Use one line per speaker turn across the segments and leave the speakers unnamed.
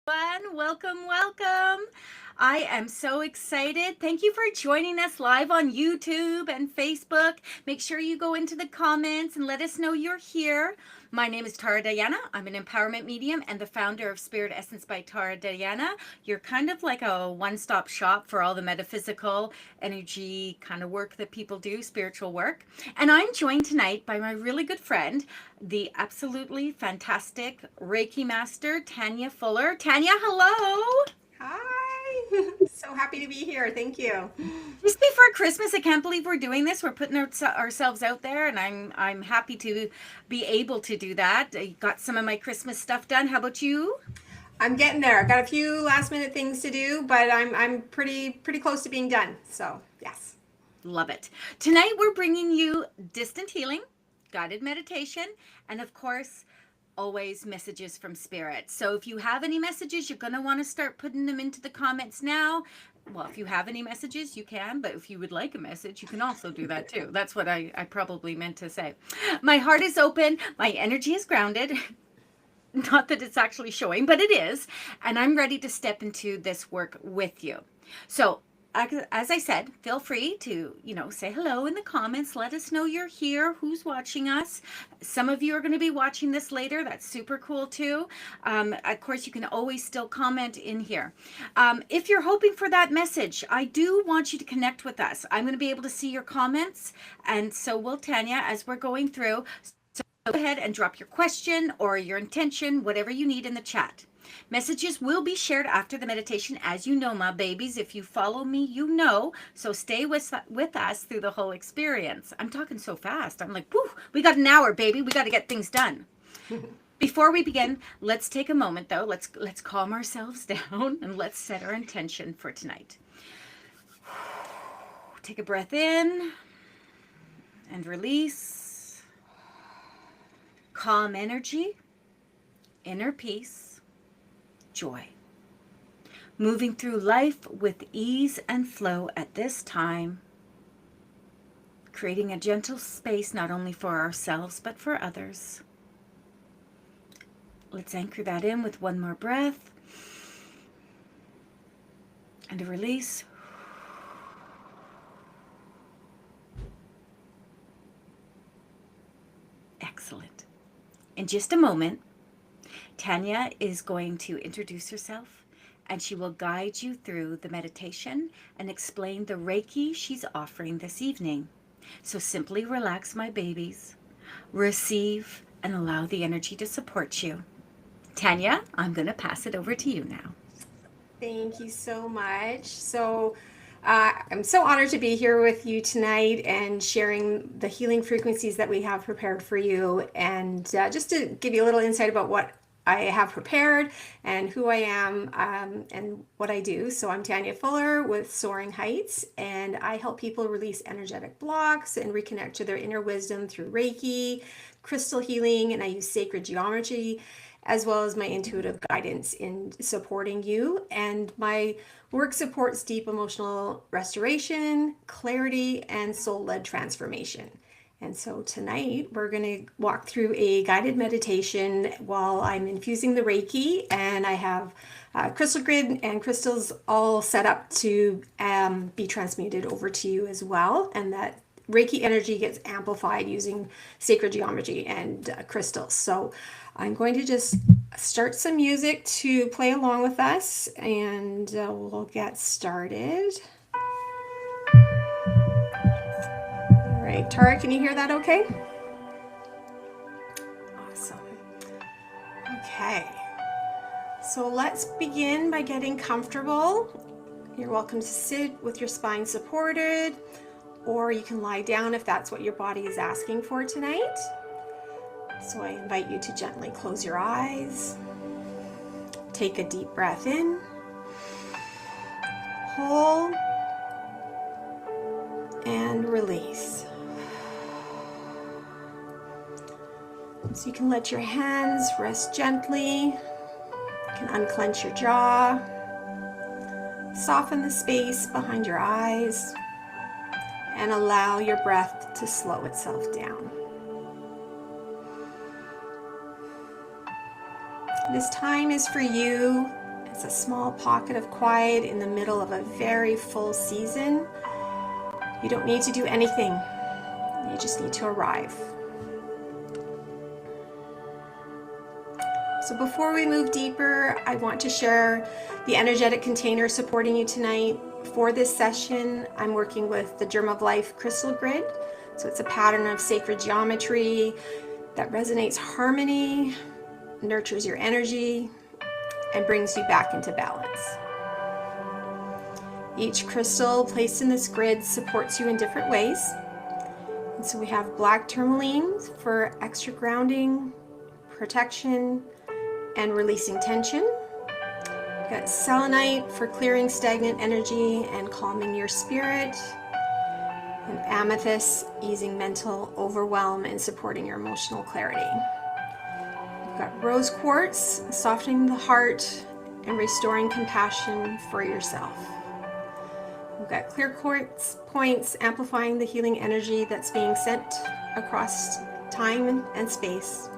everyone. Welcome, welcome. I am so excited. Thank you for joining us live on YouTube and Facebook. Make sure you go into the comments and let us know you're here. My name is Tara Diana. I'm an empowerment medium and the founder of Spirit Essence by Tara Diana. You're kind of like a one-stop shop for all the metaphysical energy kind of work that people do, spiritual work. And I'm joined tonight by my really good friend, the absolutely fantastic Reiki master, Tanya Fuller. Tanya, hello.
Hi, so happy to be here. Thank you.
Just before Christmas, I can't believe we're doing this. We're putting ourselves out there, and I'm happy to be able to do that. I got some of my Christmas stuff done. How about you?
I'm getting there. I've got a few last minute things to do, but I'm pretty close to being done. So yes.
Love it. Tonight we're bringing you distant healing, guided meditation, and of course, always messages from spirit. So if you have any messages, you're going to want to start putting them into the comments now. Well, if you have any messages, you can, but if you would like a message, you can also do that too. That's what I probably meant to say. My heart is open, my energy is grounded. Not that it's actually showing, but it is. And I'm ready to step into this work with you. So, as I said, feel free to, say hello in the comments. Let us know you're here, who's watching us. Some of you are going to be watching this later. That's super cool too. Of course, you can always still comment in here. If you're hoping for that message, I do want you to connect with us. I'm going to be able to see your comments, and so will Tanya as we're going through. Go ahead and drop your question or your intention, whatever you need in the chat. Messages will be shared after the meditation, as you know, my babies. If you follow me, you know. So stay with us through the whole experience. I'm talking so fast. I'm like, whoo, we got an hour, baby. We got to get things done. Before we begin, let's take a moment, though. Let's calm ourselves down and let's set our intention for tonight. Take a breath in and release. Calm energy, inner peace, joy. Moving through life with ease and flow at this time, creating a gentle space not only for ourselves but for others. Let's anchor that in with one more breath and a release. Excellent. In just a moment, Tanya is going to introduce herself and she will guide you through the meditation and explain the Reiki she's offering this evening. So simply relax, my babies, receive, and allow the energy to support you. Tanya, I'm going to pass it over to you now.
Thank you so much. I'm so honored to be here with you tonight and sharing the healing frequencies that we have prepared for you. And just to give you a little insight about what I have prepared and who I am and what I do. So I'm Tanya Fuller with Soaring Heights, and I help people release energetic blocks and reconnect to their inner wisdom through Reiki, crystal healing, and I use sacred geometry as well as my intuitive guidance in supporting you. And my work supports deep emotional restoration, clarity, and soul-led transformation. And so tonight we're going to walk through a guided meditation while I'm infusing the Reiki, and I have crystal grid and crystals all set up to be transmuted over to you as well. And that Reiki energy gets amplified using sacred geometry and crystals. So I'm going to just start some music to play along with us, and we'll get started. All right, Tara, can you hear that okay? Awesome. Okay, so let's begin by getting comfortable. You're welcome to sit with your spine supported, or you can lie down if that's what your body is asking for tonight. So I invite you to gently close your eyes. Take a deep breath in. Hold. And release. So you can let your hands rest gently. You can unclench your jaw. Soften the space behind your eyes. And allow your breath to slow itself down. This time is for you It's a small pocket of quiet in the middle of a very full season. You don't need to do anything. You just need to arrive. So before we move deeper, I want to share the energetic container supporting you tonight. For this session, I'm working with the Germ of Life crystal grid. So it's a pattern of sacred geometry that resonates harmony, nurtures your energy, and brings you back into balance. Each crystal placed in this grid supports you in different ways. And so we have black tourmaline for extra grounding, protection, and releasing tension. We've got selenite for clearing stagnant energy and calming your spirit. And amethyst, easing mental overwhelm and supporting your emotional clarity. We've got rose quartz, softening the heart and restoring compassion for yourself. We've got clear quartz points, amplifying the healing energy that's being sent across time and space.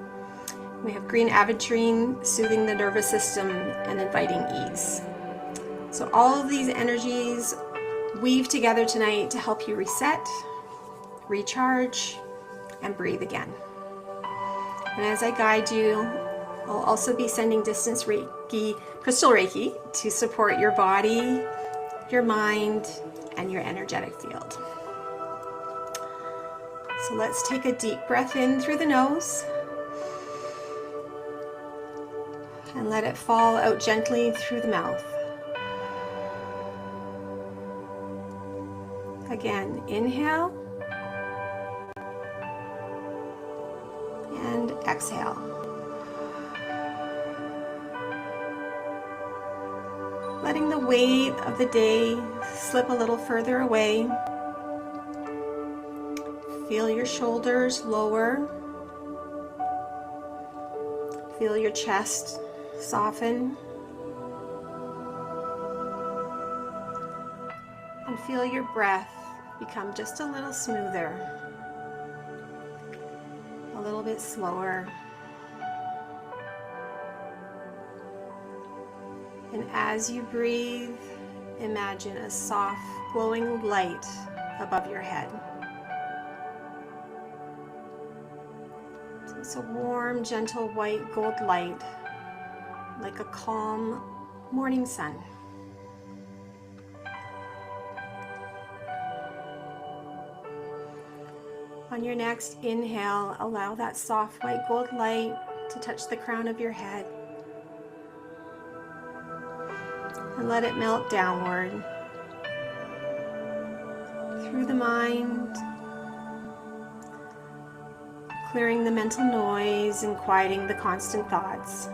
We have green aventurine, soothing the nervous system and inviting ease. So all of these energies weave together tonight to help you reset, recharge, and breathe again. And as I guide you, I'll also be sending distance Reiki, crystal Reiki, to support your body, your mind, and your energetic field. So let's take a deep breath in through the nose and let it fall out gently through the mouth. Again, inhale and exhale. Letting the weight of the day slip a little further away. Feel your shoulders lower. Feel your chest soften. And feel your breath become just a little smoother, a little bit slower. And as you breathe, imagine a soft, glowing light above your head. So it's a warm, gentle, white gold light, like a calm morning sun. On your next inhale, allow that soft white gold light to touch the crown of your head. And let it melt downward through the mind, clearing the mental noise and quieting the constant thoughts.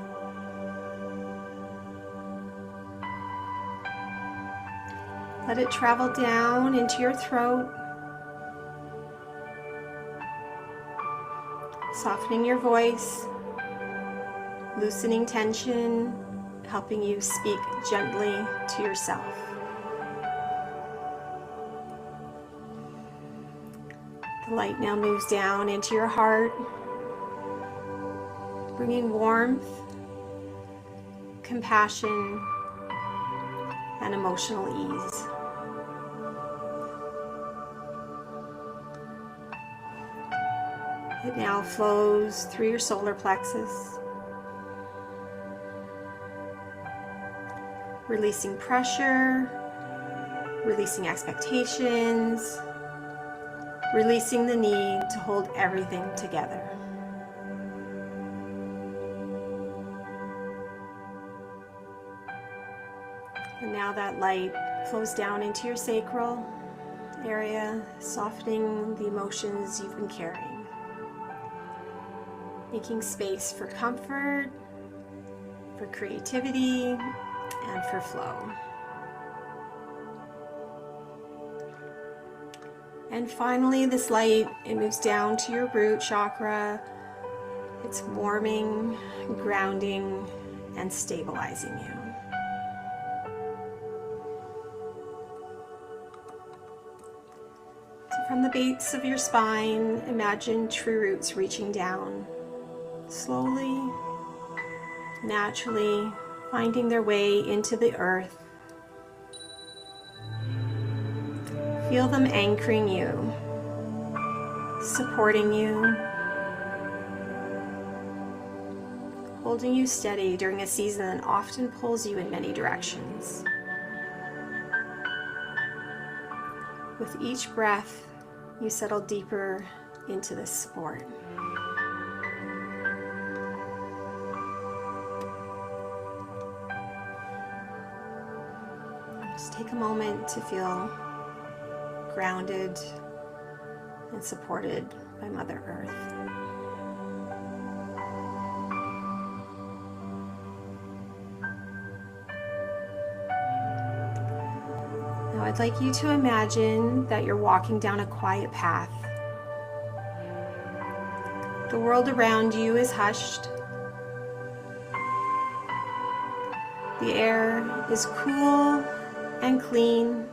Let it travel down into your throat, softening your voice, loosening tension, helping you speak gently to yourself. The light now moves down into your heart, bringing warmth, compassion, and emotional ease. It now flows through your solar plexus, releasing pressure, releasing expectations, releasing the need to hold everything together. And now that light flows down into your sacral area, softening the emotions you've been carrying, making space for comfort, for creativity, and for flow. And finally, this light, it moves down to your root chakra. It's warming, grounding, and stabilizing you. So from the base of your spine, imagine true roots reaching down, slowly, naturally, finding their way into the earth. Feel them anchoring you, supporting you, holding you steady during a season that often pulls you in many directions. With each breath, you settle deeper into this support. Just take a moment to feel grounded and supported by Mother Earth. Now I'd like you to imagine that you're walking down a quiet path. The world around you is hushed. The air is cool and clean.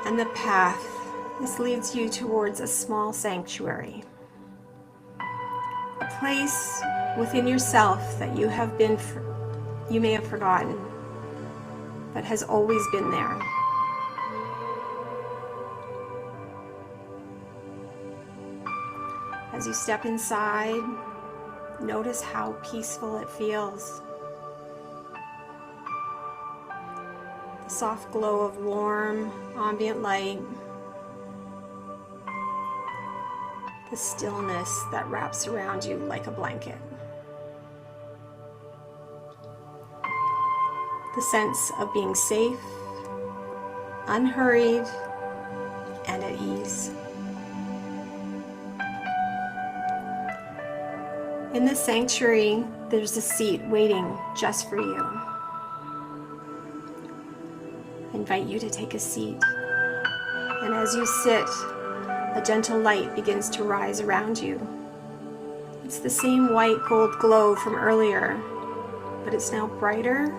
And the path, this leads you towards a small sanctuary. A place within yourself that you may have forgotten, but has always been there. As you step inside, notice how peaceful it feels. The soft glow of warm, ambient light. The stillness that wraps around you like a blanket. The sense of being safe, unhurried, and at ease. In this sanctuary, there's a seat waiting just for you. I invite you to take a seat. And as you sit, a gentle light begins to rise around you. It's the same white gold glow from earlier, but it's now brighter,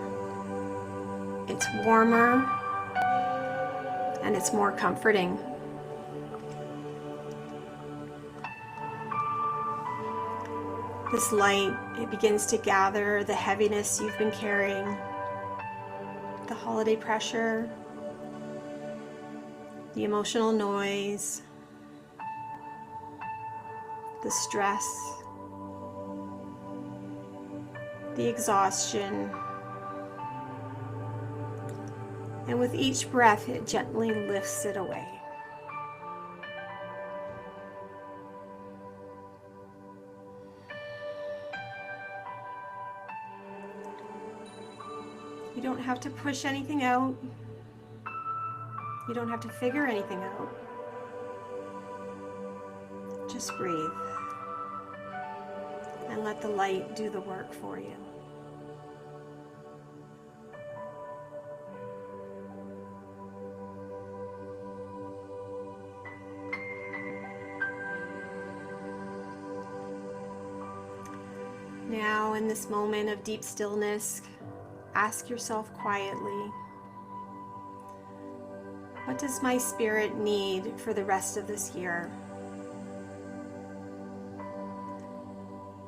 it's warmer, and it's more comforting. This light, it begins to gather the heaviness you've been carrying, the holiday pressure, the emotional noise, the stress, the exhaustion. And with each breath, it gently lifts it away. You don't have to push anything out. You don't have to figure anything out. Just breathe and let the light do the work for you. Now, in this moment of deep stillness, ask yourself quietly, what does my spirit need for the rest of this year?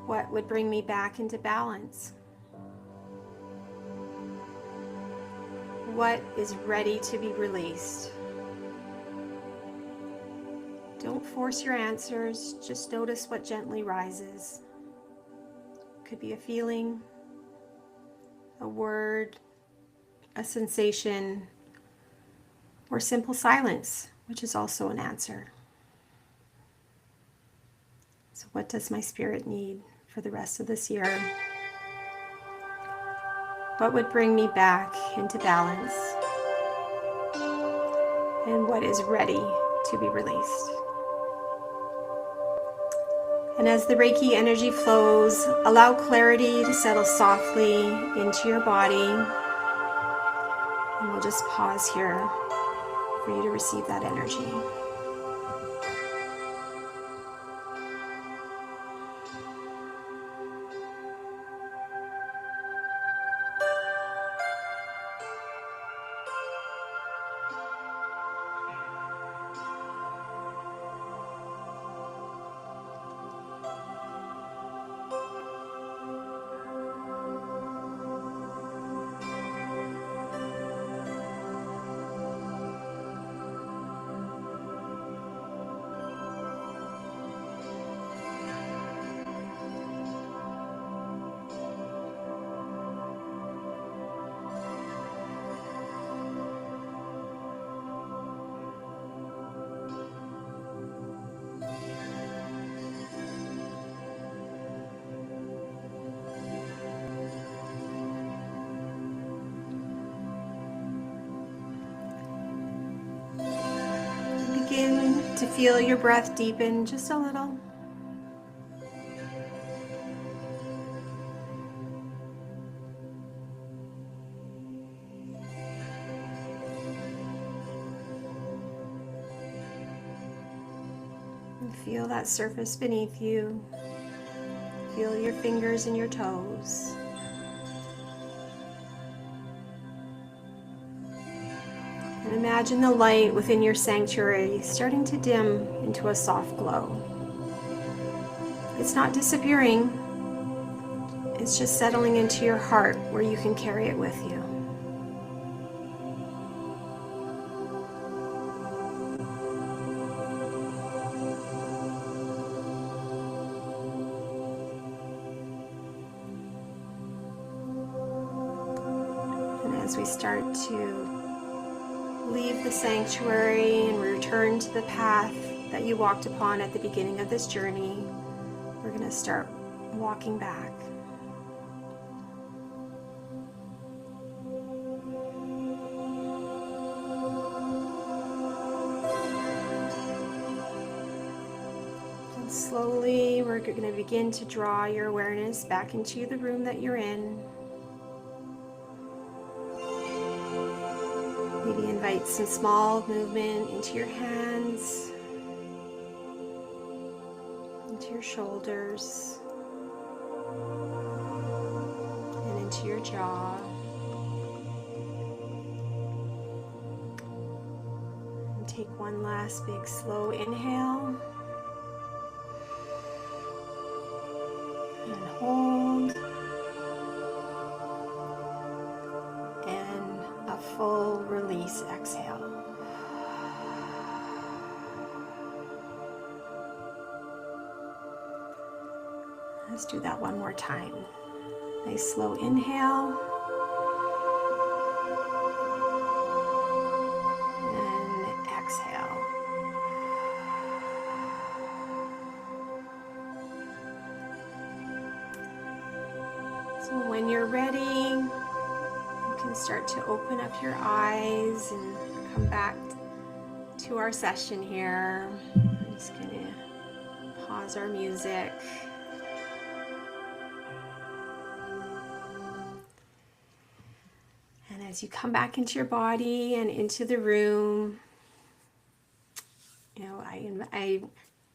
What would bring me back into balance? What is ready to be released? Don't force your answers, just notice what gently rises. Could be a feeling, a word, a sensation, or simple silence, which is also an answer. So what does my spirit need for the rest of this year? What would bring me back into balance? And what is ready to be released? And as the Reiki energy flows, allow clarity to settle softly into your body. And we'll just pause here for you to receive that energy. feel your breath deepen just a little. And feel that surface beneath you. Feel your fingers and your toes. And imagine the light within your sanctuary starting to dim into a soft glow. It's not disappearing, it's just settling into your heart where you can carry it with you. And as we start to leave the sanctuary and return to the path that you walked upon at the beginning of this journey, we're going to start walking back. And slowly we're going to begin to draw your awareness back into the room that you're in. Maybe invite some small movement into your hands, into your shoulders, and into your jaw. And take one last big slow inhale. And hold. Full release exhale. Let's do that one more time. Nice slow inhale. And exhale. So when you're ready, start to open up your eyes and come back to our session here. I'm just going to pause our music. And as you come back into your body and into the room, you know, I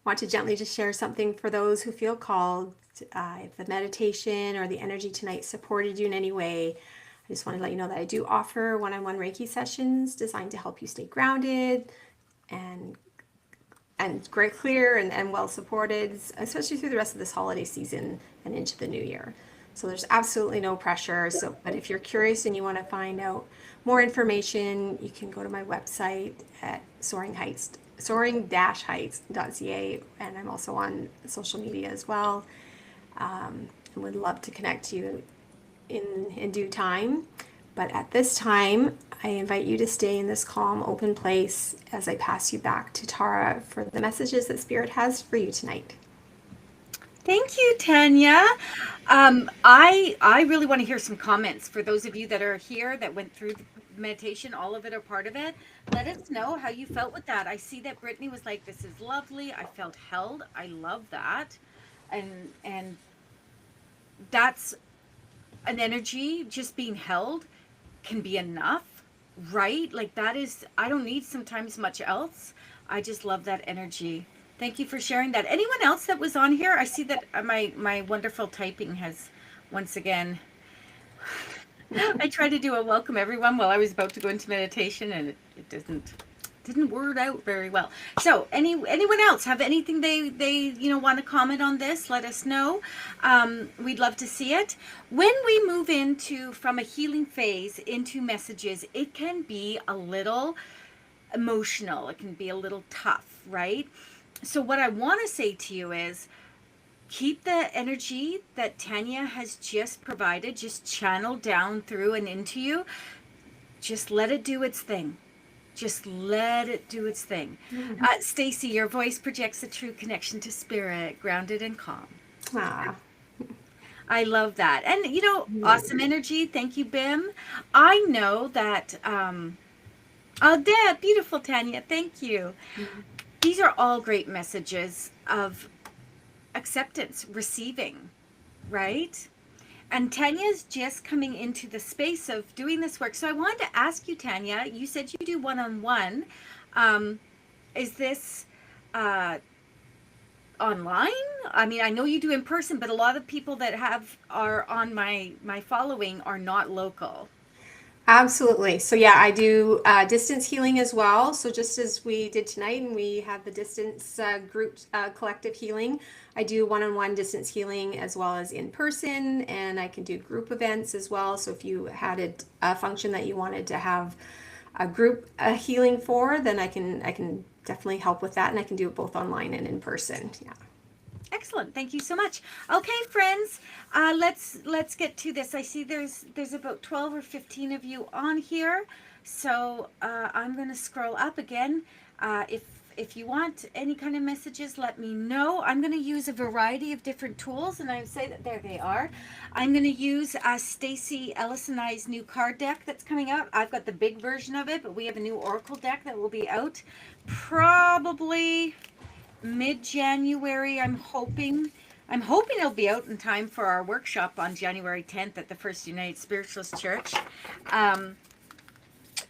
want to gently just share something for those who feel called. If the meditation or the energy tonight supported you in any way, I just want to let you know that I do offer one-on-one Reiki sessions designed to help you stay grounded and great, clear and well supported, especially through the rest of this holiday season and into the new year. So there's absolutely no pressure. But if you're curious and you want to find out more information, you can go to my website at soaring-heights.ca, and I'm also on social media as well. And would love to connect you in due time. But at this time, I invite you to stay in this calm, open place as I pass you back to Tara for the messages that Spirit has for you tonight.
Thank you, Tanya. I really want to hear some comments for those of you that are here that went through the meditation, all of it or part of it. Let us know how you felt with that. I see that Brittany was like, this is lovely. I felt held. I love that. And that's an energy. Just being held can be enough, right? Like that is, I don't need sometimes much else. I just love that energy. Thank you for sharing that. Anyone else that was on here? I see that my wonderful typing has once again, I tried to do a welcome everyone while I was about to go into meditation, and it didn't word out very well. So anyone else have anything they want to comment on this? Let us know. We'd love to see it. When we move into from a healing phase into messages, it can be a little emotional. It can be a little tough, right? So what I want to say to you is keep the energy that Tanya has just provided, just channeled down through and into you. Just let it do its thing. Just let it do its thing. Mm-hmm. Stacy, your voice projects a true connection to spirit, grounded and calm.
Ah.
I love that. And, awesome energy. Thank you, Bim. I know that, Deb, beautiful Tanya. Thank you. Mm-hmm. these are all great messages of acceptance, receiving, right? And Tanya's just coming into the space of doing this work. So I wanted to ask you, Tanya, you said you do one-on-one. Um, is this uh, online? I mean, I know you do in person, but a lot of people that are on my following are not local.
Absolutely. So yeah, I do distance healing as well. So just as we did tonight, and we have the distance group collective healing, I do one-on-one distance healing as well as in person, and I can do group events as well. So if you had a function that you wanted to have a group healing for, then I can definitely help with that, and I can do it both online and in person. Yeah.
Excellent. Thank you so much. Okay, friends, let's get to this. I see there's about 12 or 15 of you on here, so I'm going to scroll up again. If you want any kind of messages, let me know. I'm going to use a variety of different tools, and I would say that there they are. I'm going to use Stacy Ellis and I's new card deck that's coming out. I've got the big version of it, but we have a new Oracle deck that will be out probably mid-January. I'm hoping it'll be out in time for our workshop on January 10th at the First United Spiritualist Church.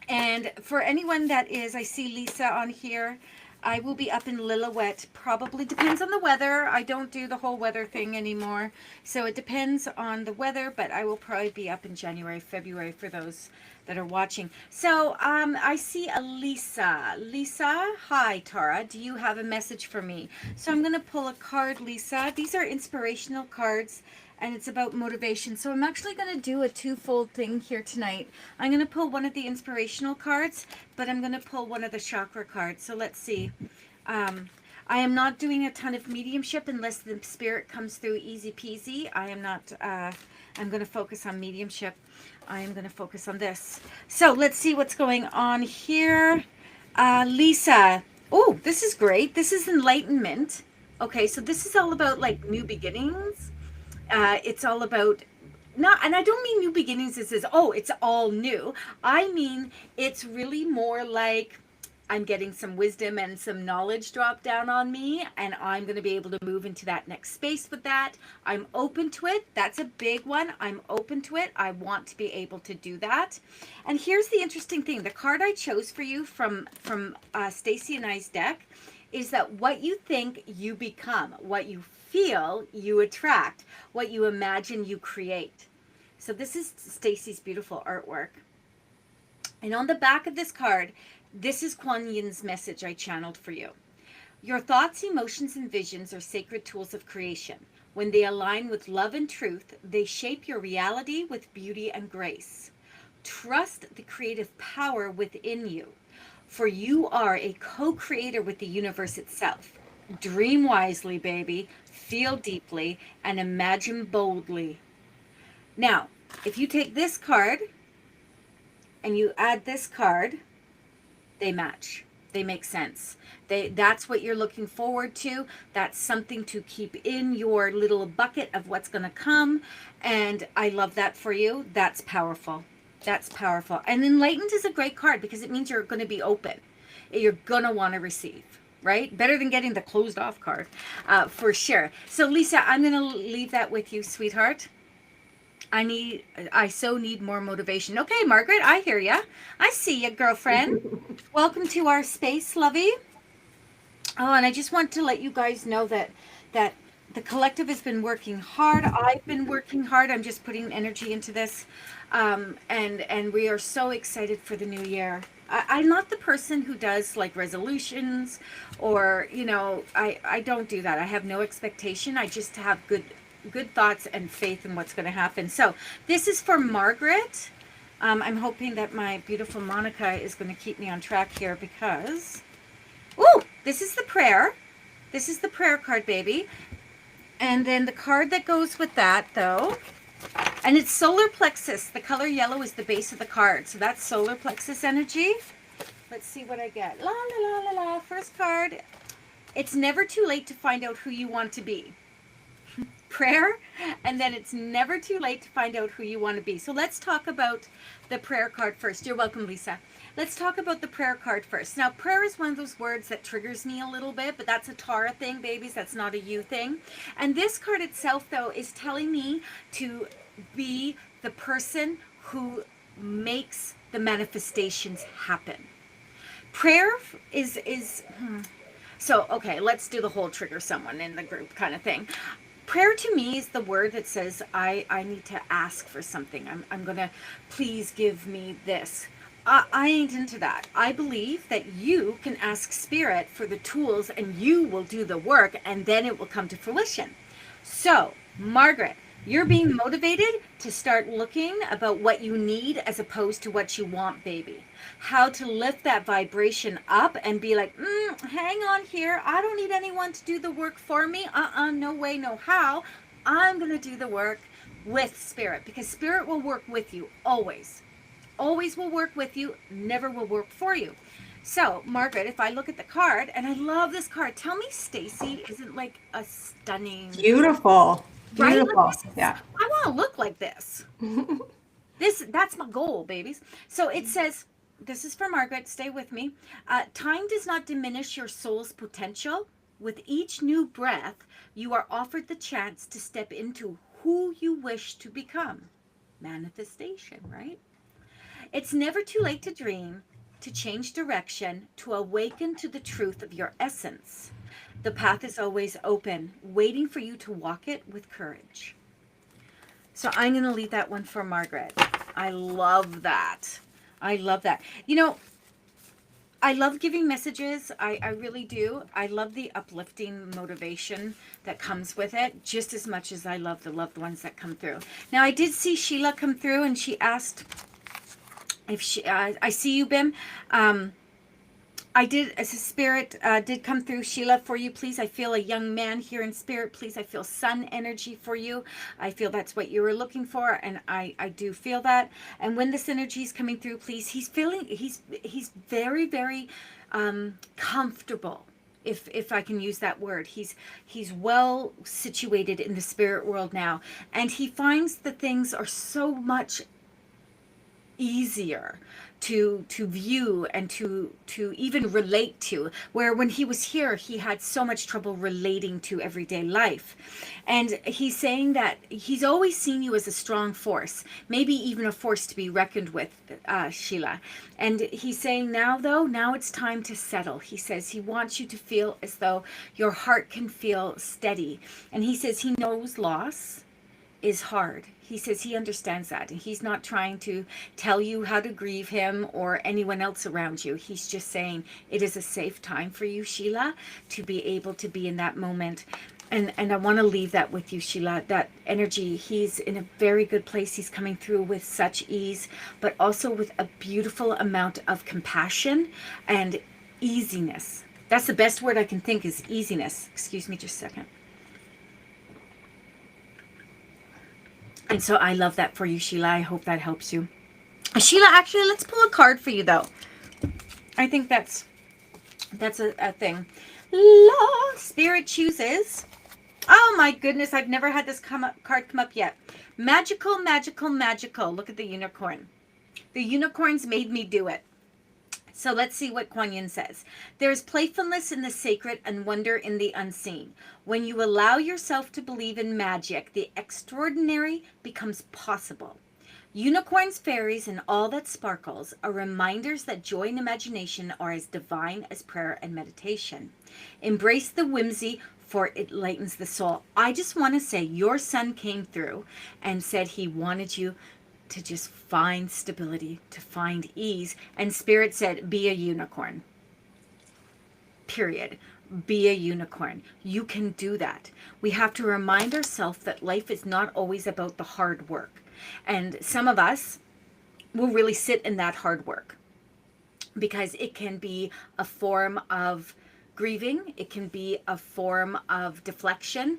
And for anyone that is, I see Lisa on here. I will be up in Lillooet. Probably depends on the weather. I don't do the whole weather thing anymore. So it depends on the weather, but I will probably be up in January, February for those that are watching. So I see a Lisa. Lisa, hi Tara. Do you have a message for me? So I'm going to pull a card, Lisa. These are inspirational cards, and it's about motivation. So I'm actually going to do a twofold thing here tonight. I'm going to pull one of the inspirational cards, but I'm going to pull one of the chakra cards. So let's see. I am not doing a ton of mediumship unless the spirit comes through easy peasy. I am not, I'm going to focus on mediumship. I am going to focus on this. So let's see what's going on here. Lisa. Oh, this is great. This is enlightenment. Okay, so this is all about like new beginnings. It's all about not, and I don't mean new beginnings as oh, it's all new. I mean, it's really more like I'm getting some wisdom and some knowledge drop down on me, and I'm going to be able to move into that next space with that. I'm open to it. That's a big one. I'm open to it. I want to be able to do that. And here's the interesting thing. The card I chose for you from Stacy and I's deck is that what you think, you become. What you feel, you attract. What you imagine, you create. So this is Stacy's beautiful artwork. And on the back of this card, this is Kuan Yin's message I channeled for you. Your thoughts, emotions, and visions are sacred tools of creation. When they align with love and truth, they shape your reality with beauty and grace. Trust the creative power within you, for you are a co-creator with the universe itself. Dream wisely, baby. Feel deeply and imagine boldly. Now, if you take this card and you add this card, they match. They make sense. That's what you're looking forward to. That's something to keep in your little bucket of what's going to come. And I love that for you. That's powerful. That's powerful. And enlightened is a great card because it means you're going to be open. You're going to want to receive, right? Better than getting the closed off card, for sure. So Lisa, I'm going to leave that with you, sweetheart. I so need more motivation. Okay, Margaret, I hear ya. I see ya, girlfriend. Welcome to our space, lovey. Oh, and I just want to let you guys know that the collective has been working hard. I've been working hard. I'm just putting energy into this. And we are so excited for the new year. I'm not the person who does like resolutions or, I don't do that. I have no expectation. I just have good thoughts and faith in what's going to happen. So this is for Margaret. I'm hoping that my beautiful Monica is going to keep me on track here because, ooh, this is the prayer. This is the prayer card, baby. And then the card that goes with that, though, and it's solar plexus. The color yellow is the base of the card. So that's solar plexus energy. Let's see what I get. La, la, la, la, la. First card. It's never too late to find out who you want to be. Prayer, and then it's never too late to find out who you want to be. So let's talk about the prayer card first. You're welcome, Lisa. Let's talk about the prayer card first. Now, prayer is one of those words that triggers me a little bit, but that's a Tara thing, babies. That's not a you thing. And this card itself, though, is telling me to be the person who makes the manifestations happen. Prayer is so okay, let's do the whole trigger someone in the group kind of thing. Prayer to me is the word that says I need to ask for something. I'm gonna, please give me this. I ain't into that. I believe that you can ask spirit for the tools and you will do the work and then it will come to fruition. So, Margaret, you're being motivated to start looking about what you need as opposed to what you want, baby. How to lift that vibration up and be like, hang on here. I don't need anyone to do the work for me. No way, no how. I'm going to do the work with spirit because spirit will work with you always. Always will work with you, never will work for you. So, Margaret, if I look at the card, and I love this card, tell me Stacy isn't like a stunning,
Beautiful.
right?
Beautiful.
Like
Yeah.
I want to look like this. That's my goal, babies. So it says, this is for Margaret, stay with me. Time does not diminish your soul's potential. With each new breath, you are offered the chance to step into who you wish to become. Manifestation, right? It's never too late to dream, to change direction, to awaken to the truth of your essence. The path is always open, waiting for you to walk it with courage. So I'm going to leave that one for Margaret. I love that. I love that. You know, I love giving messages. I really do. I love the uplifting motivation that comes with it just as much as I love the loved ones that come through. Now, I did see Sheila come through and she asked if she, I see you, Bim. I did, as a spirit did come through, Sheila, for you, please. I feel a young man here in spirit, please. I feel sun energy for you. I feel that's what you were looking for, and I do feel that. And when this energy is coming through, please, he's very, very comfortable. If I can use that word, he's well situated in the spirit world now, and he finds that things are so much easier to view and to even relate to, where when he was here he had so much trouble relating to everyday life. And he's saying that he's always seen you as a strong force, maybe even a force to be reckoned with, Sheila. And he's saying now it's time to settle. He says he wants you to feel as though your heart can feel steady, and he says he knows loss is hard. He says he understands that, and he's not trying to tell you how to grieve him or anyone else around you. He's just saying it is a safe time for you, Sheila, to be able to be in that moment. And I want to leave that with you, Sheila, that energy. He's in a very good place. He's coming through with such ease, but also with a beautiful amount of compassion and easiness. That's the best word I can think, is easiness. Excuse me just a second. And so I love that for you, Sheila. I hope that helps you. Sheila, actually, let's pull a card for you, though. I think that's a thing. Love, Spirit chooses. Oh, my goodness. I've never had this card come up yet. Magical, magical, magical. Look at the unicorn. The unicorns made me do it. So let's see what Kuan Yin says. There is playfulness in the sacred and wonder in the unseen. When you allow yourself to believe in magic, the extraordinary becomes possible. Unicorns, fairies, and all that sparkles are reminders that joy and imagination are as divine as prayer and meditation. Embrace the whimsy, for it lightens the soul. I just want to say your son came through and said he wanted you to just find stability, to find ease. And Spirit said, be a unicorn. Period. Be a unicorn. You can do that. We have to remind ourselves that life is not always about the hard work. And some of us will really sit in that hard work because it can be a form of grieving. It can be a form of deflection,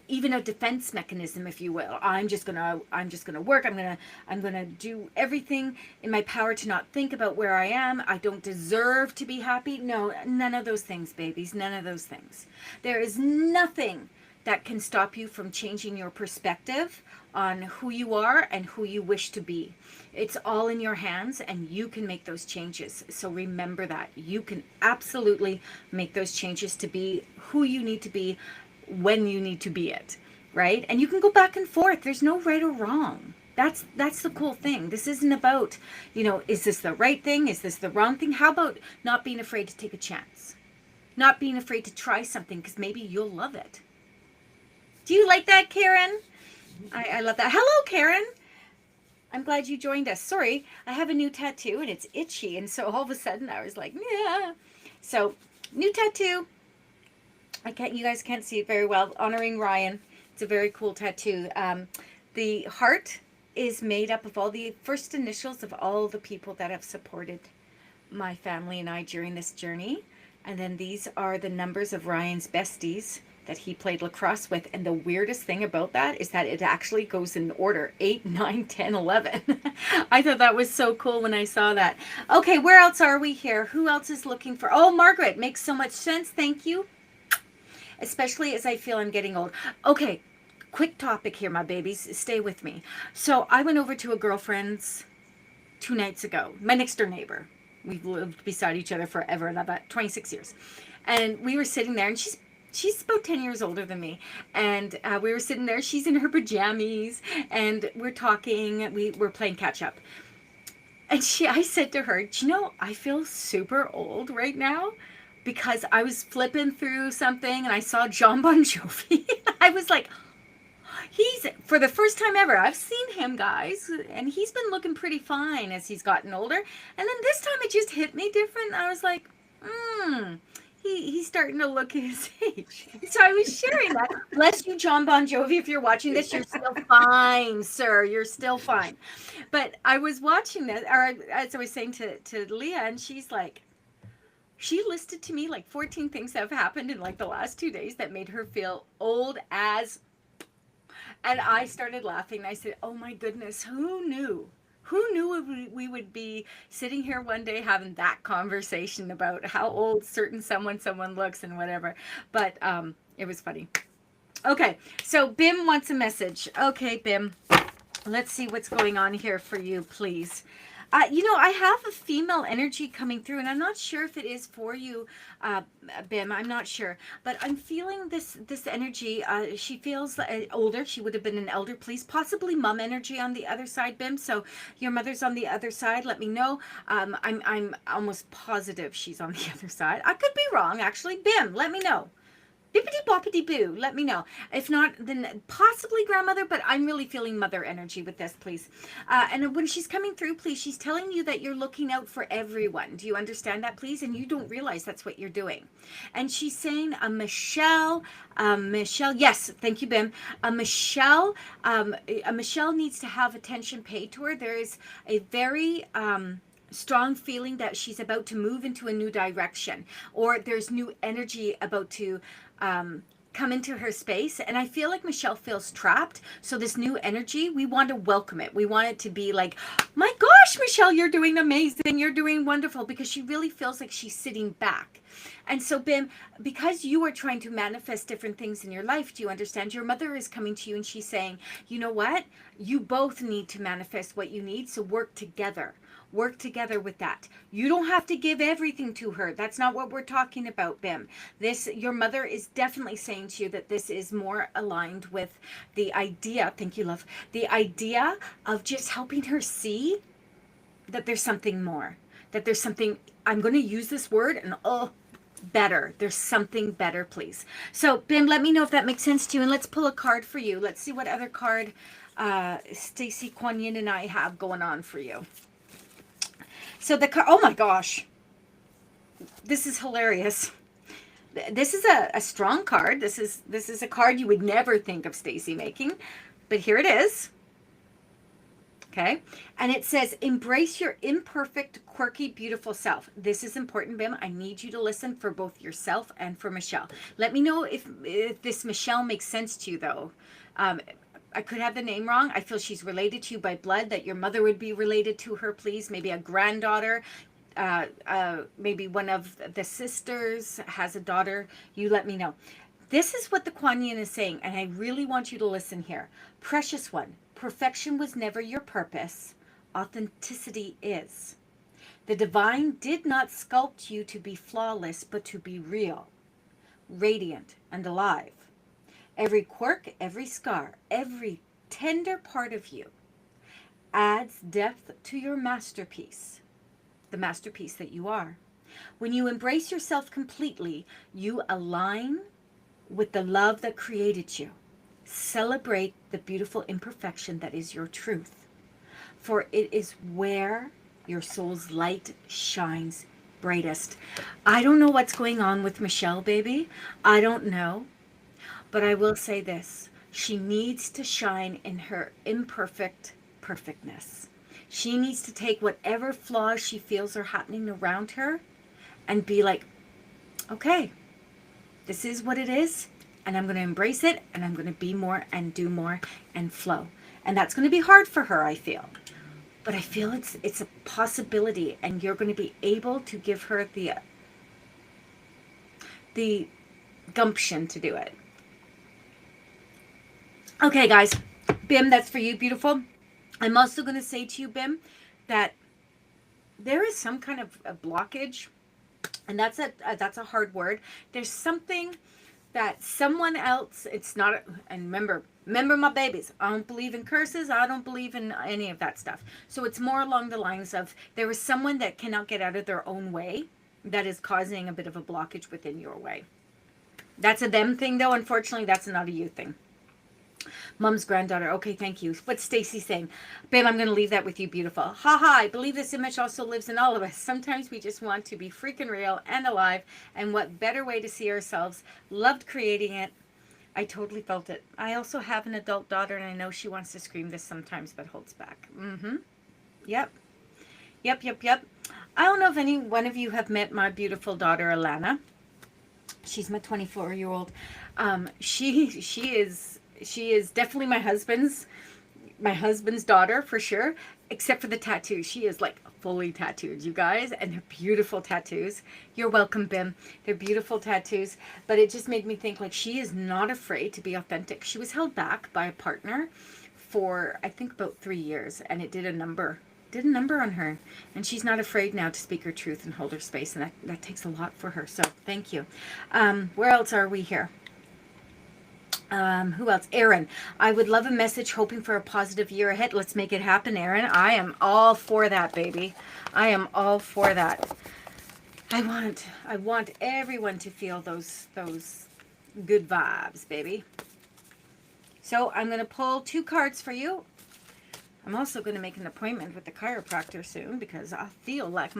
even a defense mechanism, if you will. I'm just gonna work. I'm gonna do everything in my power to not think about where I am. I don't deserve to be happy. No, none of those things, babies. None of those things. There is nothing that can stop you from changing your perspective on who you are and who you wish to be. It's all in your hands, and you can make those changes. So remember that. You can absolutely make those changes to be who you need to be when you need to be it, right? And you can go back and forth. There's no right or wrong. That's the cool thing. This isn't about, is this the right thing? Is this the wrong thing? How about not being afraid to take a chance? Not being afraid to try something because maybe you'll love it. Do you like that, Karen? I love that. Hello, Karen. I'm glad you joined us. Sorry, I have a new tattoo and it's itchy. And so all of a sudden I was like, yeah. So, new tattoo. You guys can't see it very well. Honoring Ryan. It's a very cool tattoo. The heart is made up of all the first initials of all the people that have supported my family and I during this journey. And then these are the numbers of Ryan's besties that he played lacrosse with. And the weirdest thing about that is that it actually goes in order: 8, 9, 10, 11. I thought that was so cool when I saw that. Okay, where else are we here? Who else is looking for? Oh, Margaret, makes so much sense. Thank you. Especially as I feel I'm getting old. Okay, quick topic here, my babies. Stay with me. So I went over to a girlfriend's 2 nights ago, my next door neighbor. We've lived beside each other forever, about 26 years. And we were sitting there, and she's about 10 years older than me. And we were sitting there. She's in her pajamas, and we're talking. We're playing catch up. And I said to her, do you know, I feel super old right now because I was flipping through something and I saw John Bon Jovi. I was like, for the first time ever, I've seen him, guys, and he's been looking pretty fine as he's gotten older. And then this time it just hit me different. I was like, he's starting to look his age. So I was sharing that. Bless you, John Bon Jovi. If you're watching this, you're still fine, sir. You're still fine. But I was watching this, or as I was saying to Leah, and she's like, she listed to me like 14 things that have happened in like the last 2 days that made her feel old as. And I started laughing. I said, oh my goodness, who knew? Who knew we would be sitting here one day having that conversation about how old someone looks and whatever. But it was funny. Okay, so Bim wants a message. Okay, Bim, let's see what's going on here for you, please. I have a female energy coming through, and I'm not sure if it is for you, Bim. I'm not sure, but I'm feeling this energy. She feels older. She would have been an elder, please. Possibly mom energy on the other side, Bim. So your mother's on the other side. Let me know. I'm almost positive she's on the other side. I could be wrong, actually. Bim, let me know. Bippity boppity boo, let me know. If not, then possibly grandmother, but I'm really feeling mother energy with this, please. And when she's coming through, please, she's telling you that you're looking out for everyone. Do you understand that, please? And you don't realize that's what you're doing. And she's saying, Michelle, yes, thank you, Bim. Michelle needs to have attention paid to her. There is a very strong feeling that she's about to move into a new direction, or there's new energy about to come into her space. And I feel like Michelle feels trapped. So this new energy, we want to welcome it. We want it to be like, my gosh, Michelle, you're doing amazing. You're doing wonderful, because she really feels like she's sitting back. And so, Bim, because you are trying to manifest different things in your life, do you understand? Your mother is coming to you and she's saying, you know what? You both need to manifest what you need. So work together. Work together with that. You don't have to give everything to her. That's not what we're talking about, Bim. Your mother is definitely saying to you that this is more aligned with the idea, thank you, love, the idea of just helping her see that there's something more, that there's something, I'm going to use this word, and better. There's something better, please. So, Bim, let me know if that makes sense to you, and let's pull a card for you. Let's see what other card Stacey Kuan Yin and I have going on for you. So the card, oh my gosh, this is hilarious. This is a strong card. This is a card you would never think of Stacey making, but here it is. Okay, and it says, embrace your imperfect, quirky, beautiful self. This is important, Bim. I need you to listen for both yourself and for Michelle. Let me know if this Michelle makes sense to you, though. I could have the name wrong. I feel she's related to you by blood, that your mother would be related to her, please. Maybe a granddaughter. Maybe one of the sisters has a daughter. You let me know. This is what the Kuan Yin is saying, and I really want you to listen here. Precious one, perfection was never your purpose. Authenticity is. The divine did not sculpt you to be flawless, but to be real, radiant, and alive. Every quirk, every scar, every tender part of you adds depth to your masterpiece, the masterpiece that you are. When you embrace yourself completely, you align with the love that created you. Celebrate the beautiful imperfection that is your truth, for it is where your soul's light shines brightest. I don't know what's going on with Michelle, baby. I don't know. But I will say this. She needs to shine in her imperfect perfectness. She needs to take whatever flaws she feels are happening around her and be like, okay, this is what it is, and I'm going to embrace it, and I'm going to be more and do more and flow. And that's going to be hard for her, I feel. But I feel it's a possibility, and you're going to be able to give her the gumption to do it. Okay, guys. Bim, that's for you, beautiful. I'm also going to say to you, Bim, that there is some kind of a blockage, and that's a hard word. There's something that someone else, it's not, and remember my babies, I don't believe in curses, I don't believe in any of that stuff. So it's more along the lines of there is someone that cannot get out of their own way that is causing a bit of a blockage within your way. That's a them thing, though. Unfortunately, that's not a you thing. Mom's granddaughter. Okay, thank you. What's Stacy saying? Babe, I'm going to leave that with you, beautiful. Ha ha, I believe this image also lives in all of us. Sometimes we just want to be freaking real and alive. And what better way to see ourselves? Loved creating it. I totally felt it. I also have an adult daughter, and I know she wants to scream this sometimes, but holds back. Yep. I don't know if any one of you have met my beautiful daughter, Alana. She's my 24-year-old. She is definitely my husband's daughter for sure, except for the tattoos. She is like fully tattooed, you guys, and they're beautiful tattoos. You're welcome, Bim. They're beautiful tattoos, but it just made me think like she is not afraid to be authentic. She was held back by a partner for I think about 3 years, and it did a number on her, and she's not afraid now to speak her truth and hold her space, and that takes a lot for her. So thank you. Where else are we here? Who else? Aaron, I would love a message hoping for a positive year ahead. Let's make it happen, Aaron. I am all for that, baby. I am all for that. I want everyone to feel those good vibes, baby. So I'm going to pull 2 cards for you. I'm also going to make an appointment with the chiropractor soon because I feel like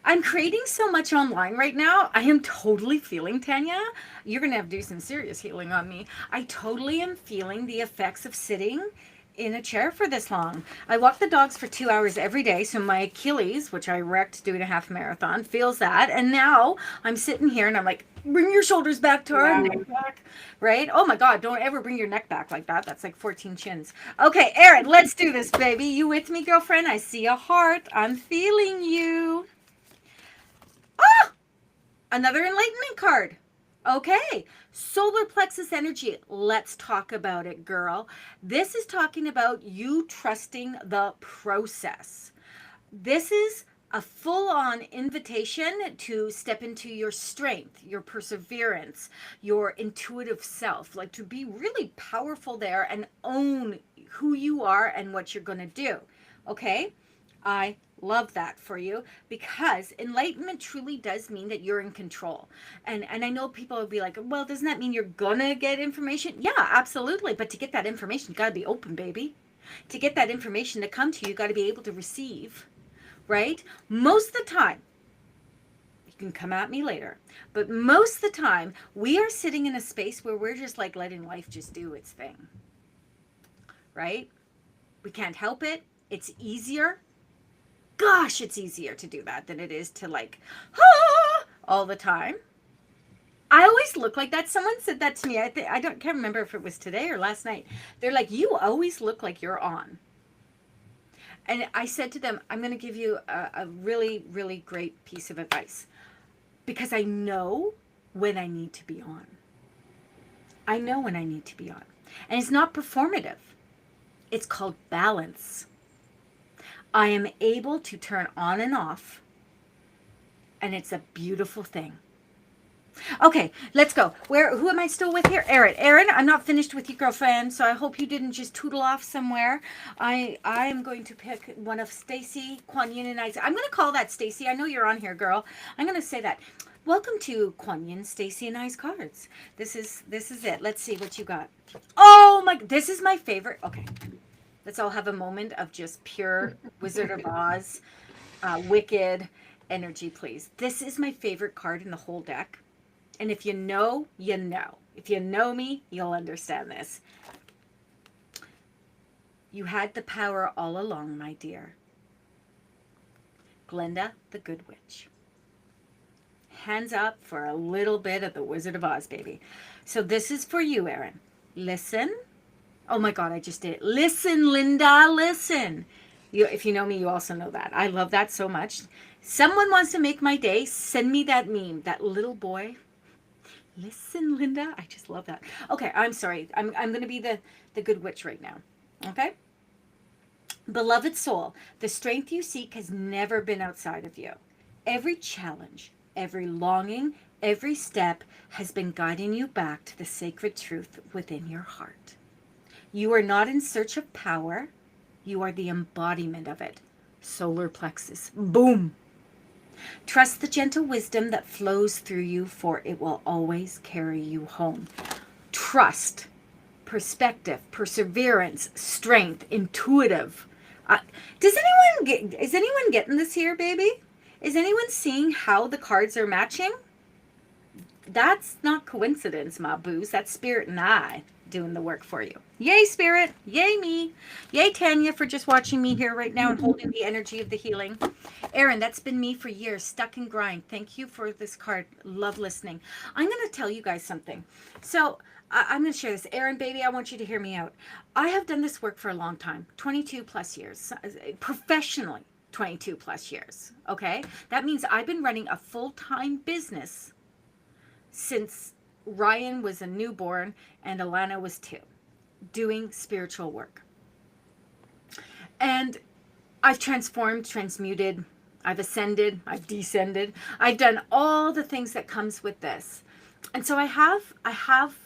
I'm creating so much online right now. I am totally feeling, Tanya, you're going to have to do some serious healing on me. I totally am feeling the effects of sitting in a chair for this long. I walk the dogs for 2 hours every day. So my Achilles, which I wrecked doing a half marathon, feels that. And now I'm sitting here and I'm like, bring your shoulders back, Tara, neck back, right? Oh my God, don't ever bring your neck back like that. That's like 14 chins. Okay, Erin, let's do this, baby. You with me, girlfriend? I see a heart. I'm feeling you. Ah! Another enlightenment card. Okay, solar plexus energy. Let's talk about it, girl. This is talking about you trusting the process. This is a full-on invitation to step into your strength, your perseverance, your intuitive self, like to be really powerful there and own who you are and what you're going to do. Okay? I love that for you because enlightenment truly does mean that you're in control. And I know people will be like, well, doesn't that mean you're gonna get information? Yeah, absolutely. But to get that information, you gotta be open, baby. To get that information to come to you, you gotta be able to receive, right? Most of the time, you can come at me later, but most of the time, we are sitting in a space where we're just like letting life just do its thing, right? We can't help it. It's easier. Gosh, it's easier to do that than it is to like, all the time. I always look like that. Someone said that to me. Can't remember if it was today or last night. They're like, you always look like you're on. And I said to them, I'm going to give you a really, really great piece of advice because I know when I need to be on. I know when I need to be on. And it's not performative. It's called balance. I am able to turn on and off, and it's a beautiful thing. Okay, let's go. Who am I still with here? Erin. Erin, I'm not finished with you, girlfriend, so I hope you didn't just tootle off somewhere. I am going to pick one of Stacy, Kuan Yin, and Isaac. I'm going to call that Stacy. I know you're on here, girl. I'm going to say that. Welcome to Kuan Yin, Stacy, and I's cards. This is it. Let's see what you got. Oh my, this is my favorite. Okay, let's all have a moment of just pure Wizard of Oz, wicked energy, please. This is my favorite card in the whole deck. And if you know, you know. If you know me, you'll understand this. You had the power all along, my dear. Glenda, the Good Witch. Hands up for a little bit of the Wizard of Oz, baby. So this is for you, Erin. Listen. Oh my God, I just did it. Listen, Linda, listen. If you know me, you also know that. I love that so much. Someone wants to make my day. Send me that meme, that little boy. Listen, Linda. I just love that. Okay, I'm sorry. I'm going to be the Good Witch right now. Okay? Beloved soul, the strength you seek has never been outside of you. Every challenge, every longing, every step has been guiding you back to the sacred truth within your heart. You are not in search of power. You are the embodiment of it. Solar plexus. Boom. Trust the gentle wisdom that flows through you, for it will always carry you home. Trust, perspective, perseverance, strength, intuitive. Is anyone getting this here, baby? Is anyone seeing how the cards are matching? That's not coincidence, my boos. That's Spirit and I doing the work for you. Yay, Spirit. Yay, me. Yay, Tanya, for just watching me here right now and holding the energy of the healing. Erin, that's been me for years, stuck in grind. Thank you for this card. Love listening. I'm going to tell you guys something. So I'm going to share this. Erin, baby, I want you to hear me out. I have done this work for a long time, 22 plus years, professionally 22 plus years. Okay. That means I've been running a full-time business since Ryan was a newborn and Alana was 2, doing spiritual work. And I've transformed, transmuted, I've ascended, I've descended. I've done all the things that comes with this. And so I have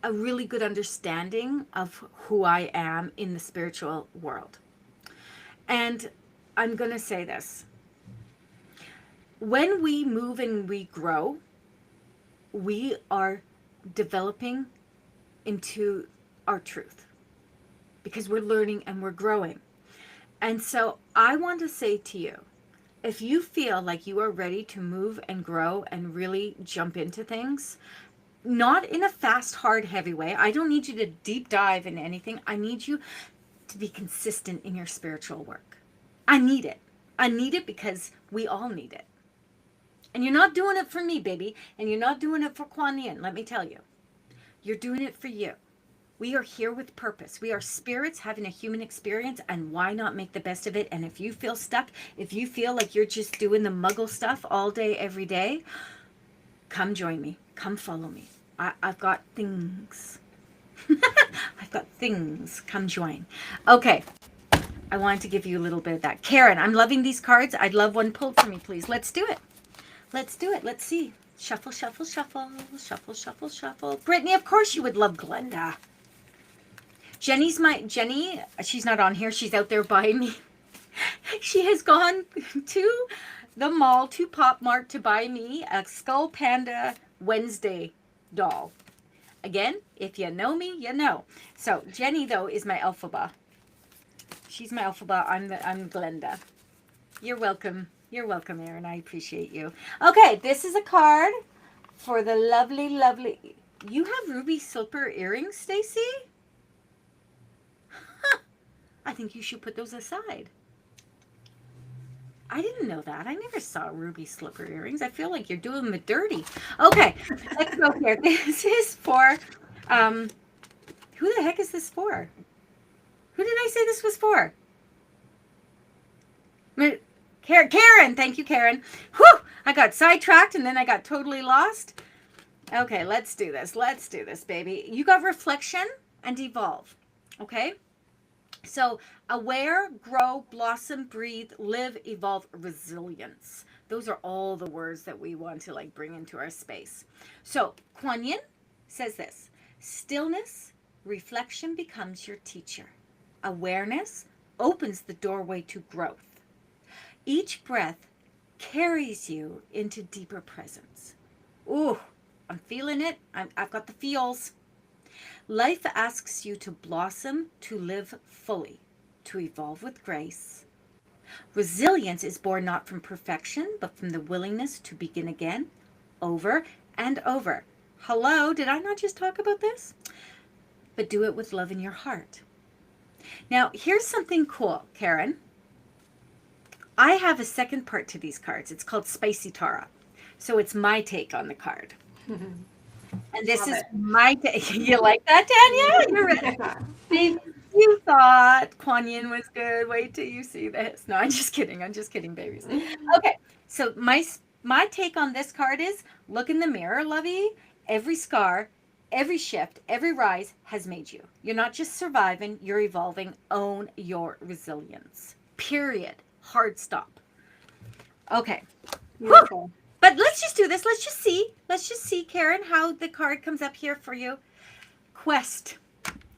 a really good understanding of who I am in the spiritual world. And I'm going to say this. When we move and we grow, we are developing into our truth because we're learning and we're growing. And so I want to say to you, if you feel like you are ready to move and grow and really jump into things, not in a fast, hard, heavy way. I don't need you to deep dive into anything. I need you to be consistent in your spiritual work. I need it. I need it because we all need it. And you're not doing it for me, baby. And you're not doing it for Kuan Yin, let me tell you. You're doing it for you. We are here with purpose. We are spirits having a human experience, and why not make the best of it? And if you feel stuck, if you feel like you're just doing the muggle stuff all day, every day, come join me. Come follow me. I've got things. I've got things. Come join. Okay. I wanted to give you a little bit of that. Karen, I'm loving these cards. I'd love one pulled for me, please. Let's do it. Let's do it. Let's see. Shuffle, shuffle, shuffle. Shuffle, shuffle, shuffle. Brittany, of course you would love Glenda. Jenny, she's not on here. She's out there by me. She has gone to the mall, to Pop Mart, to buy me a Skull Panda Wednesday doll. Again, if you know me, you know. So Jenny, though, is my Elphaba. She's my Elphaba. I'm Glenda. You're welcome. You're welcome, Erin. I appreciate you. Okay, this is a card for the lovely, lovely. You have ruby slipper earrings, Stacy? Huh. I think you should put those aside. I didn't know that. I never saw ruby slipper earrings. I feel like you're doing me dirty. Okay, let's go here. This is for, who the heck is this for? Who did I say this was for? Karen, thank you, Karen. Whew, I got sidetracked and then I got totally lost. Okay, let's do this. Let's do this, baby. You got reflection and evolve. Okay? So, aware, grow, blossom, breathe, live, evolve, resilience. Those are all the words that we want to like bring into our space. So, Kuan Yin says this: stillness, reflection becomes your teacher. Awareness opens the doorway to growth. Each breath carries you into deeper presence. Ooh, I'm feeling it. I've got the feels. Life asks you to blossom, to live fully, to evolve with grace. Resilience is born not from perfection, but from the willingness to begin again, over and over. Hello, did I not just talk about this? But do it with love in your heart. Now, here's something cool, Karen. I have a second part to these cards. It's called Spicy Tara. So it's my take on the card. And this is my take. You like that, Tanya? You're ready. You thought Kuan Yin was good. Wait till you see this. No, I'm just kidding. I'm just kidding, babies. Okay, so my take on this card is: look in the mirror, lovey. Every scar, every shift, every rise has made you. You're not just surviving, you're evolving. Own your resilience. Period. Hard stop. Okay.
Beautiful.
But let's just do this. Let's just see, Karen, how the card comes up here for you. Quest.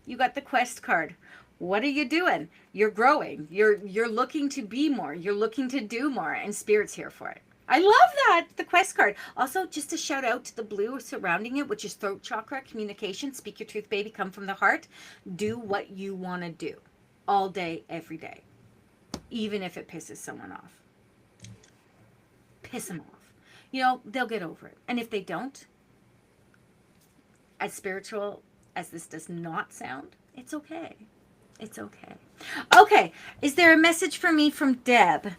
You got the quest card. What are you doing? You're growing. You're looking to be more. You're looking to do more, and Spirit's here for it. I love that, the quest card. Also, just a shout out to the blue surrounding it, which is throat chakra, communication. Speak your truth, baby. Come from the heart. Do what you want to do all day, every day, even if it pisses someone off. Piss them off. You know, they'll get over it. And if they don't, as spiritual as this does not sound, it's okay. It's okay. Okay. Is there a message for me from Deb?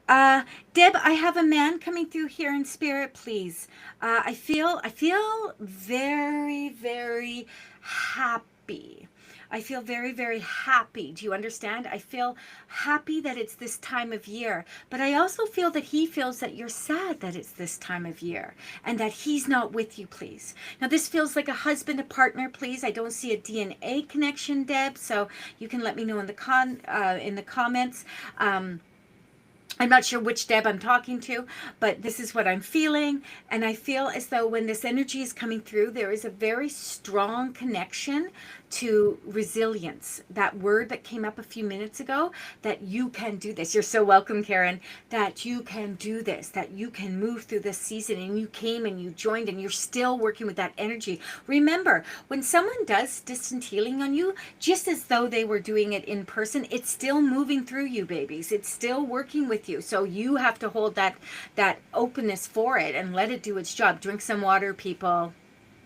Deb, I have a man coming through here in spirit, please. I feel very, very happy. I feel very, very happy. Do you understand? I feel happy that it's this time of year, but I also feel that he feels that you're sad that it's this time of year and that he's not with you, please. Now, this feels like a husband, a partner, please. I don't see a DNA connection, Deb, so you can let me know in the comments. I'm not sure which Deb I'm talking to, but this is what I'm feeling. And I feel as though when this energy is coming through, there is a very strong connection to resilience. That word that came up a few minutes ago, that you can do this. You're so welcome, Karen, that you can do this, that you can move through this season, and you came and you joined and you're still working with that energy. Remember, when someone does distant healing on you, just as though they were doing it in person, it's still moving through you, babies. It's still working with you. So you have to hold that openness for it and let it do its job. Drink some water, people.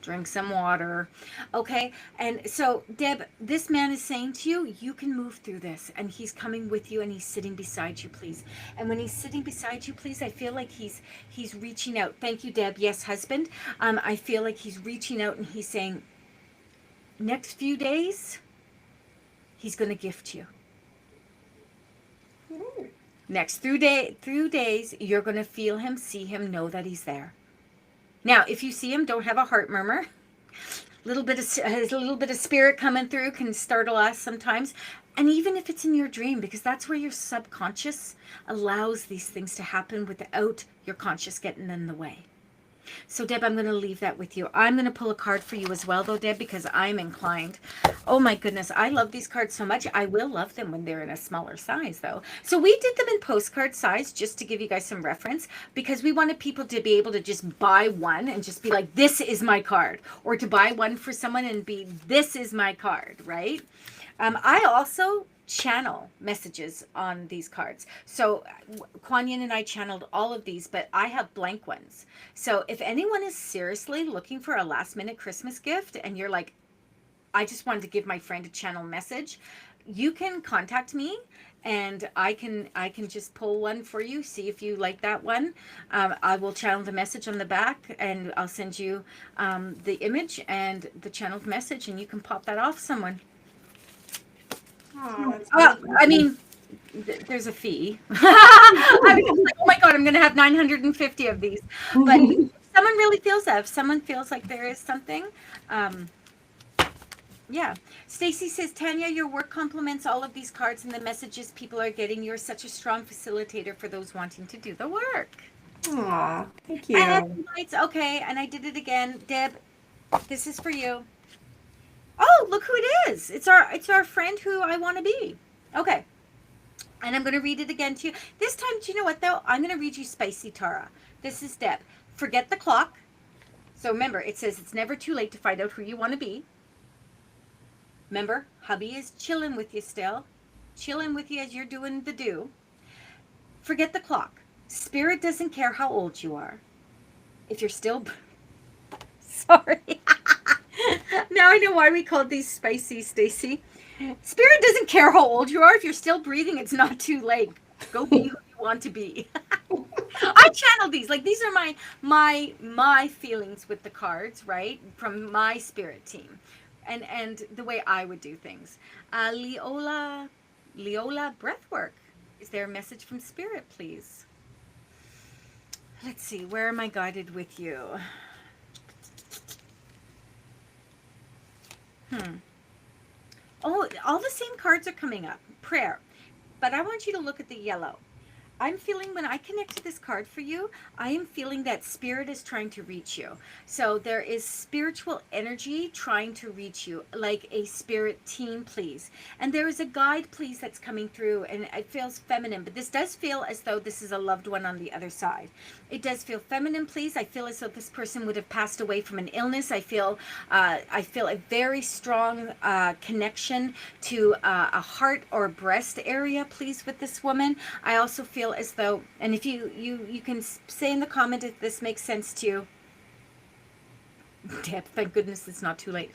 Drink some water. Okay. And so, Deb, this man is saying to you, you can move through this, and he's coming with you, and he's sitting beside you, please. And when he's sitting beside you, please, I feel like he's reaching out. Thank you, Deb. Yes, husband. I feel like he's reaching out and he's saying, next few days, he's going to gift you. Next through days, you're going to feel him, see him, know that he's there. Now, if you see him, don't have a heart murmur. A little bit of spirit coming through can startle us sometimes. And even if it's in your dream, because that's where your subconscious allows these things to happen without your conscious getting in the way. So, Deb, I'm going to leave that with you. I'm going to pull a card for you as well, though, Deb, because I'm inclined. Oh, my goodness. I love these cards so much. I will love them when they're in a smaller size, though. So we did them in postcard size just to give you guys some reference, because we wanted people to be able to just buy one and just be like, this is my card. Or to buy one for someone and be, this is my card, right? I also channel messages on these cards. So Kuan Yin and I channeled all of these, but I have blank ones. So if anyone is seriously looking for a last minute Christmas gift and you're like, I just wanted to give my friend a channel message, you can contact me and I can just pull one for you. See if you like that one. I will channel the message on the back, and I'll send you the image and the channeled message, and you can pop that off someone. I mean, there's a fee. I was like, oh my God, I'm going to have 950 of these. But if someone really feels that, if someone feels like there is something, yeah. Stacy says, Tanya, your work complements all of these cards and the messages people are getting. You're such a strong facilitator for those wanting to do the work.
Aw, thank
And
you.
lights, okay, and I did it again. Deb, this is for you. Oh, look who it is. It's our friend who I want to be. Okay. And I'm going to read it again to you. This time, do you know what though? I'm going to read you Spicy Tara. This is Deb. Forget the clock. So remember, it says it's never too late to find out who you want to be. Remember, hubby is chilling with you still. Chilling with you as you're doing the do. Forget the clock. Spirit doesn't care how old you are. If you're still... Sorry. Now I know why we called these spicy, Stacy. Spirit doesn't care how old you are. If you're still breathing, it's not too late. Go be who you want to be. I channel these. Like, these are my feelings with the cards, right? From my spirit team. And the way I would do things. Leola Breathwork. Is there a message from Spirit, please? Let's see. Where am I guided with you? Oh, all the same cards are coming up. Prayer. But I want you to look at the yellow. I'm feeling when I connect to this card for you, I am feeling that Spirit is trying to reach you. So there is spiritual energy trying to reach you, like a spirit team, please. And there is a guide, please, that's coming through, and it feels feminine, but this does feel as though this is a loved one on the other side. It does feel feminine, please. I feel as though this person would have passed away from an illness. I feel a very strong connection to a heart or breast area, please, with this woman. I also feel as though, and if you can say in the comment if this makes sense to you. Deb, thank goodness it's not too late.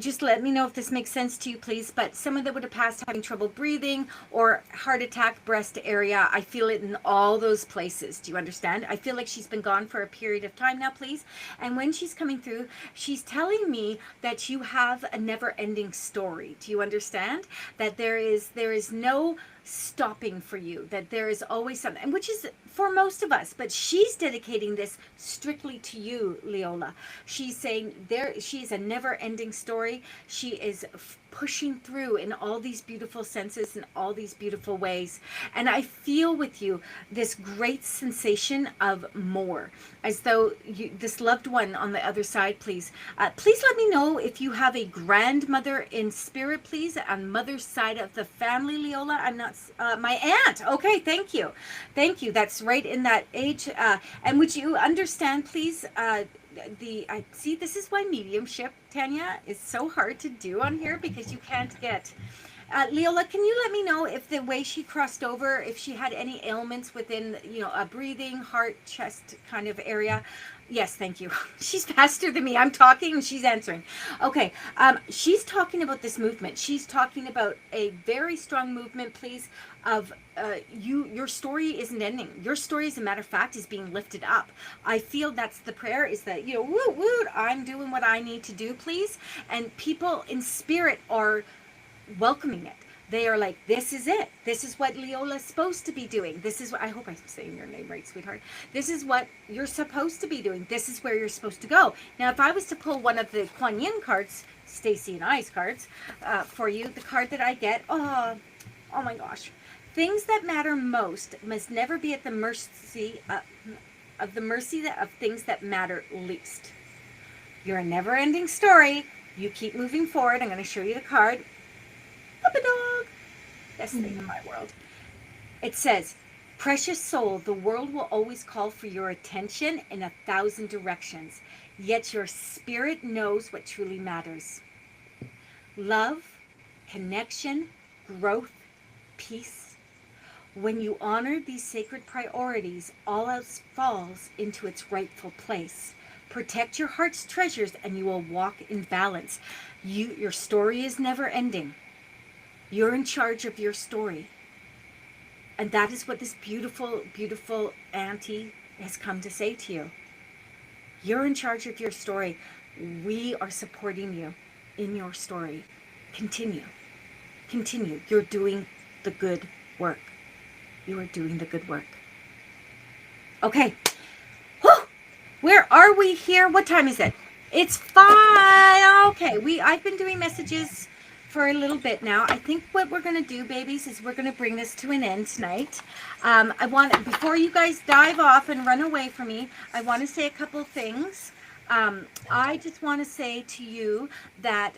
Just let me know if this makes sense to you, please. But someone that would have passed having trouble breathing or heart attack, breast area, I feel it in all those places. Do you understand? I feel like she's been gone for a period of time now, please. And when she's coming through, she's telling me that you have a never-ending story. Do you understand? That there is no stopping for you, that there is always something, and which is for most of us, but she's dedicating this strictly to you, Leola. She's saying she's a never-ending story. She is pushing through in all these beautiful senses and all these beautiful ways, and I feel with you this great sensation of more, as though this loved one on the other side, please let me know if you have a grandmother in spirit, please, on mother's side of the family, Leola. I'm not my aunt. Okay, thank you. That's right in that age. And would you understand, please, I see this is why mediumship, Tanya, is so hard to do on here, because you can't get Leola, can you let me know if the way she crossed over, if she had any ailments within, a breathing, heart, chest kind of area? Yes, thank you. She's faster than me. I'm talking and she's answering. Okay. She's talking about this movement. She's talking about a very strong movement, please, of your story isn't ending. Your story, as a matter of fact, is being lifted up. I feel that's the prayer, is that, woot, woot, I'm doing what I need to do, please. And people in spirit are welcoming it. They are like, this is it. This is what Leola's supposed to be doing. This is what, I hope I'm saying your name right, sweetheart. This is what you're supposed to be doing. This is where you're supposed to go. Now, if I was to pull one of the Kuan Yin cards, Stacy and I's cards, for you, the card that I get, oh my gosh. Things that matter most must never be at the mercy of things that matter least. You're a never-ending story. You keep moving forward. I'm going to show you the card. Puppy dog. Best thing in my world. It says, precious soul, the world will always call for your attention in 1,000 directions, yet your spirit knows what truly matters. Love, connection, growth, peace. When you honor these sacred priorities, all else falls into its rightful place. Protect your heart's treasures and you will walk in balance. Your story is never ending. You're in charge of your story. And that is what this beautiful, beautiful auntie has come to say to you. You're in charge of your story. We are supporting you in your story. Continue. Continue. You're doing the good work. You are doing the good work. Okay. Whew. Where are we here? What time is it? It's 5. Okay, I've been doing messages for a little bit now. I think what we're gonna do, babies, is we're gonna bring this to an end tonight. I want, before you guys dive off and run away from me, I want to say a couple things. I just want to say to you that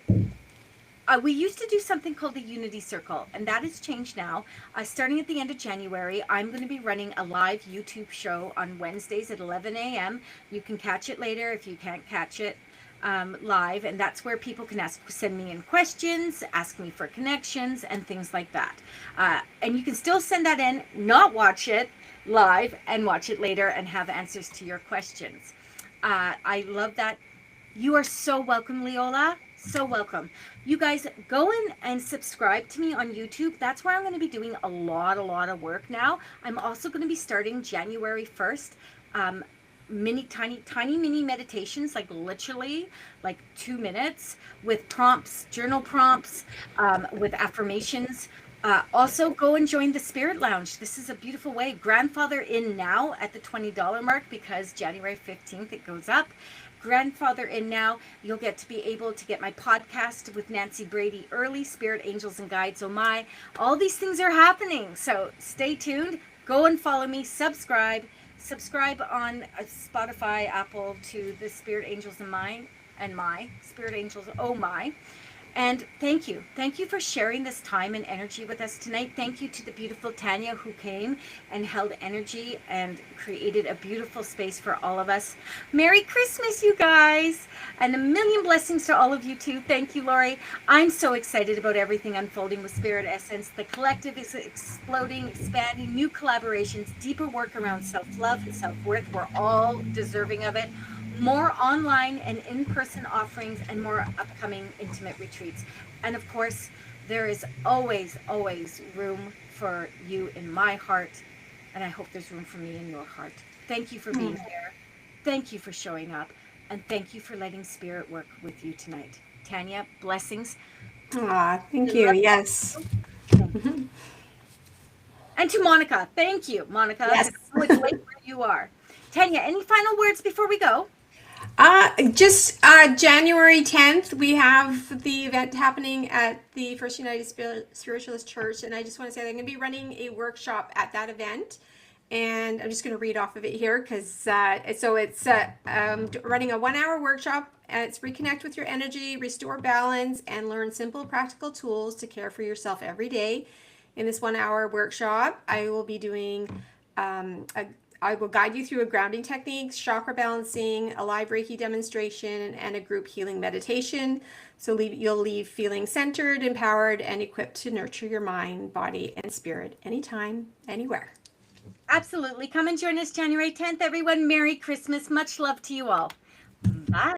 we used to do something called the Unity Circle, and that has changed now. Starting at the end of January, I'm going to be running a live YouTube show on Wednesdays at 11 a.m. You can catch it later if you can't catch it live, and that's where people can send me in questions, ask me for connections, and things like that. And you can still send that in, not watch it live, and watch it later and have answers to your questions. I love that. You are so welcome, Leola. So welcome. You guys go in and subscribe to me on YouTube. That's where I'm going to be doing a lot of work now. I'm also going to be starting January 1st. Tiny mini meditations, like literally like 2 minutes, with prompts, journal prompts, with affirmations. Also go and join the Spirit Lounge. This is a beautiful way. Grandfather in now at the $20 mark, because January 15th it goes up. Grandfather in now, you'll get to be able to get my podcast with Nancy Brady early, Spirit, Angels, and Guides. Oh my, all these things are happening. So stay tuned. Go and follow me. Subscribe on Spotify, Apple, to the Spirit, Angels, and Mine, and my Spirit, Angels. Oh my. And thank you for sharing this time and energy with us tonight. Thank you to the beautiful Tanya, who came and held energy and created a beautiful space for all of us. Merry Christmas, you guys, and a million blessings to all of you too. Thank you, Lori. I'm so excited about everything unfolding with Spirit Essence. The collective is exploding, expanding, new collaborations, deeper work around self-love and self-worth. We're all deserving of it. More online and in-person offerings, and more upcoming intimate retreats. And of course, there is always room for you in my heart, and I hope there's room for me in your heart. Thank you for being here. Thank you for showing up, and thank you for letting Spirit work with you tonight. Tanya, blessings.
Thank you. Yes.
And to Monica, thank you, Monica.
Yes.
It's late where you are. Tanya, any final words before we go?
January 10th, we have the event happening at the First United Spiritualist Church, and I just want to say I'm going to be running a workshop at that event, and I'm just going to read off of it here, because it's running a 1-hour workshop, and it's reconnect with your energy, restore balance, and learn simple practical tools to care for yourself every day. In this 1-hour workshop, I will be doing I will guide you through a grounding technique, chakra balancing, a live Reiki demonstration, and a group healing meditation. So you'll leave feeling centered, empowered, and equipped to nurture your mind, body, and spirit anytime, anywhere.
Absolutely. Come and join us January 10th, everyone. Merry Christmas. Much love to you all. Bye.